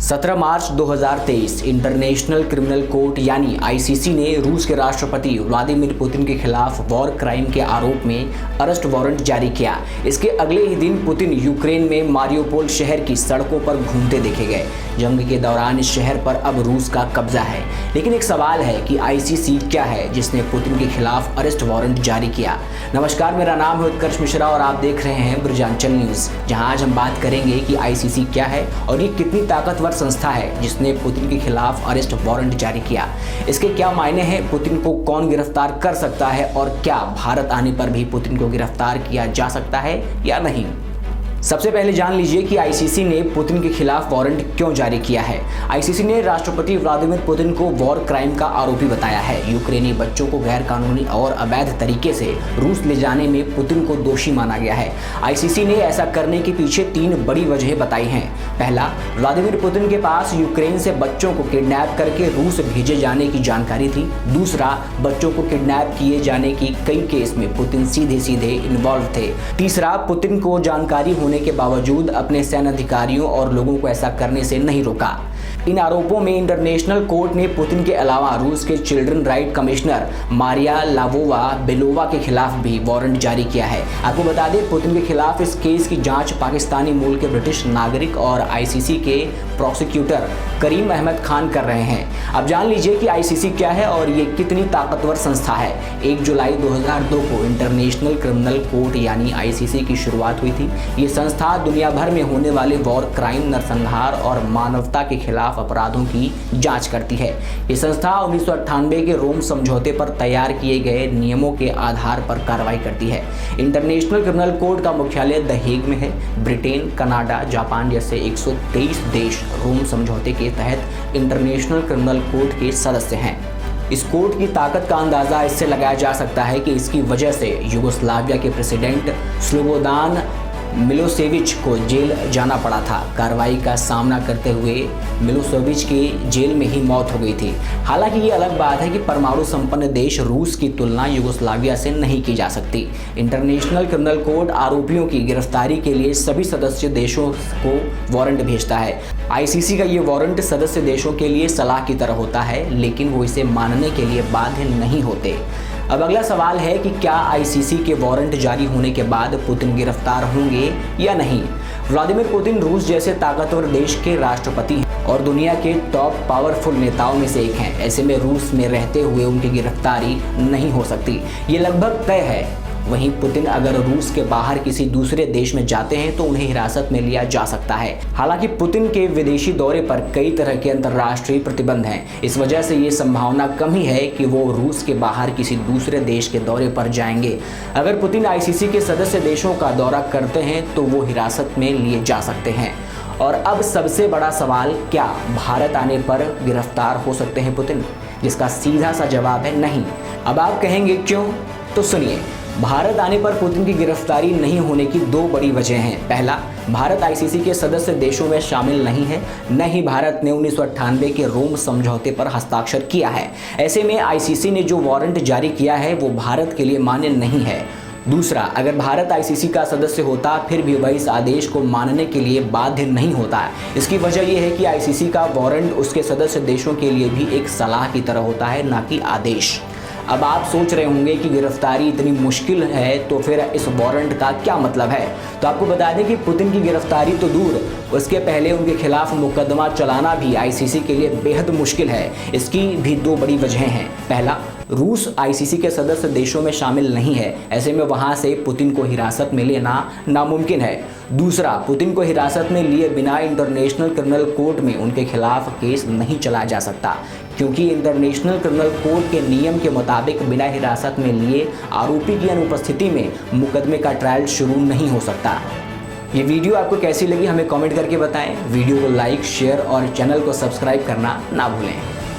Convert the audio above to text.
17 मार्च 2023 international criminal court यानी ICC ने रूस के राष्ट्रपति व्लादिमीर पुतिन के खिलाफ वॉर क्राइम के आरोप में अरेस्ट वारंट जारी किया। इसके अगले ही दिन पुतिन यूक्रेन में मारियोपोल शहर की सड़कों पर घूमते देखे गए। जंग के दौरान इस शहर पर अब रूस का कब्जा है। लेकिन एक सवाल है कि आईसीसी क्या है जिसने पुतिन के खिलाफ अरेस्ट वारंट जारी किया। नमस्कार, मेरा नाम है उत्कर्ष मिश्रा और आप देख रहे हैं ब्रजांचल न्यूज, जहां आज हम बात करेंगे कि आईसीसी क्या है और ये कितनी ताकतवर संस्था है जिसने पुतिन के खिलाफ अरेस्ट वारंट जारी किया। इसके क्या मायने हैं, पुतिन को कौन गिरफ्तार कर सकता है और क्या भारत आने पर भी पुतिन को गिरफ्तार किया जा सकता है या नहीं। सबसे पहले जान लीजिए कि आईसीसी ने पुतिन के खिलाफ वारंट क्यों जारी किया है। आईसीसी ने राष्ट्रपति व्लादिमीर पुतिन को वॉर क्राइम का आरोपी बताया है। यूक्रेनी बच्चों को गैर कानूनी और अवैध तरीके से रूस ले जाने में पुतिन को दोषी माना गया है। आईसीसी ने ऐसा करने के पीछे 3 बड़ी वजह बताई हैं। पहला, व्लादिमीर पुतिन के पास यूक्रेन से बच्चों को किडनैप करके रूस भेजे जाने की जानकारी थी। दूसरा, बच्चों को किडनैप किए जाने की कई केस में पुतिन सीधे इन्वॉल्व थे। तीसरा, पुतिन को जानकारी होने के बावजूद अपने सैन्य अधिकारियों और लोगों को ऐसा करने से नहीं रोका। इन आरोपों में इंटरनेशनल कोर्ट ने पुतिन के अलावा रूस के children right commissioner Maria Lvova Belova के खिलाफ भी वारंट जारी किया है। आपको बता दें, पुतिन के खिलाफ इस केस की जांच पाकिस्तानी मूल के ब्रिटिश नागरिक और आईसीसी के प्रोसिक्यूटर करीम अहमद खान कर रहे हैं। अब जान लीजिए कि आईसीसी क्या है और ये कितनी ताकतवर संस्था है। 1 जुलाई 2002 को इंटरनेशनल क्रिमिनल कोर्ट यानी आईसीसी की शुरुआत हुई थी। ये संस्था दुनिया भर में होने वाले वॉर क्राइम, नरसंहार और मानवता के खिलाफ अपराधों की जांच करती है। ये संस्था 1998 के रोम समझौते पर तैयार किए गए नियमों के आधार पर कार्रवाई करती है। इंटरनेशनल क्रिमिनल कोर्ट का मुख्यालय द हेग में है। ब्रिटेन, कनाडा, जापान जैसे 123 देश रोम समझौते के तहत इंटरनेशनल क्रिमिनल कोर्ट के सदस्य हैं। इस कोर्ट की ताकत का अंदाजा इससे लगाया जा सकता है कि इसकी वजह से युगोस्लाविया के प्रेसिडेंट स्लोबोदान मिलोसेविच को जेल जाना पड़ा था। कार्रवाई का सामना करते हुए मिलोसेविच की जेल में ही मौत हो गई थी। हालांकि ये अलग बात है कि परमाणु संपन्न देश रूस की तुलना युगोस्लाविया से नहीं की जा सकती। इंटरनेशनल क्रिमिनल कोर्ट आरोपियों की गिरफ्तारी के लिए सभी सदस्य देशों को वारंट भेजता है। आईसीसी का ये वारंट सदस्य देशों के लिए सलाह की तरह होता है, लेकिन वो इसे मानने के लिए बाध्य नहीं होते। अब अगला सवाल है कि क्या आईसीसी के वारंट जारी होने के बाद पुतिन गिरफ्तार होंगे या नहीं। व्लादिमीर पुतिन रूस जैसे ताकतवर देश के राष्ट्रपति हैं और दुनिया के टॉप पावरफुल नेताओं में से एक हैं। ऐसे में रूस में रहते हुए उनकी गिरफ्तारी नहीं हो सकती, ये लगभग तय है। वहीं पुतिन अगर रूस के बाहर किसी दूसरे देश में जाते हैं तो उन्हें हिरासत में लिया जा सकता है। हालांकि पुतिन के विदेशी दौरे पर कई तरह के अंतर्राष्ट्रीय प्रतिबंध हैं। इस वजह से ये संभावना कम ही है कि वो रूस के बाहर किसी दूसरे देश के दौरे पर जाएंगे। अगर पुतिन आईसीसी के सदस्य देशों का दौरा करते हैं तो वो हिरासत में लिए जा सकते हैं। और अब सबसे बड़ा सवाल, क्या भारत आने पर गिरफ्तार हो सकते हैं पुतिन? जिसका सीधा सा जवाब है नहीं। अब आप कहेंगे क्यों, तो सुनिए। भारत आने पर पुतिन की गिरफ्तारी नहीं होने की 2 बड़ी वजह हैं। पहला, भारत आईसीसी के सदस्य देशों में शामिल नहीं है, न ही भारत ने 1998 के रोम समझौते पर हस्ताक्षर किया है। ऐसे में आईसीसी ने जो वारंट जारी किया है वो भारत के लिए मान्य नहीं है। दूसरा, अगर भारत आईसीसी का सदस्य होता फिर भी वह इस आदेश को मानने के लिए बाध्य नहीं होता। इसकी वजह यह है कि आईसीसी का वारंट उसके सदस्य देशों के लिए भी एक सलाह की तरह होता है, न कि आदेश। अब आप सोच रहे होंगे कि गिरफ्तारी इतनी मुश्किल है तो फिर इस वारंट का क्या मतलब है। तो आपको बता दें कि पुतिन की गिरफ्तारी तो दूर, उसके पहले उनके खिलाफ मुकदमा चलाना भी आईसीसी के लिए बेहद मुश्किल है। इसकी भी 2 बड़ी वजहें हैं। पहला, रूस आईसीसी के सदस्य देशों में शामिल नहीं है। ऐसे में वहां से पुतिन को हिरासत में लेना नामुमकिन है। दूसरा, पुतिन को हिरासत में लिए बिना इंटरनेशनल क्रिमिनल कोर्ट में उनके खिलाफ केस नहीं चलाया जा सकता, क्योंकि इंटरनेशनल क्रिमिनल कोर्ट के नियम के मुताबिक बिना हिरासत में लिए आरोपी की अनुपस्थिति में मुकदमे का ट्रायल शुरू नहीं हो सकता। ये वीडियो आपको कैसी लगी हमें कमेंट करके बताएं। वीडियो को लाइक, शेयर और चैनल को सब्सक्राइब करना ना भूलें।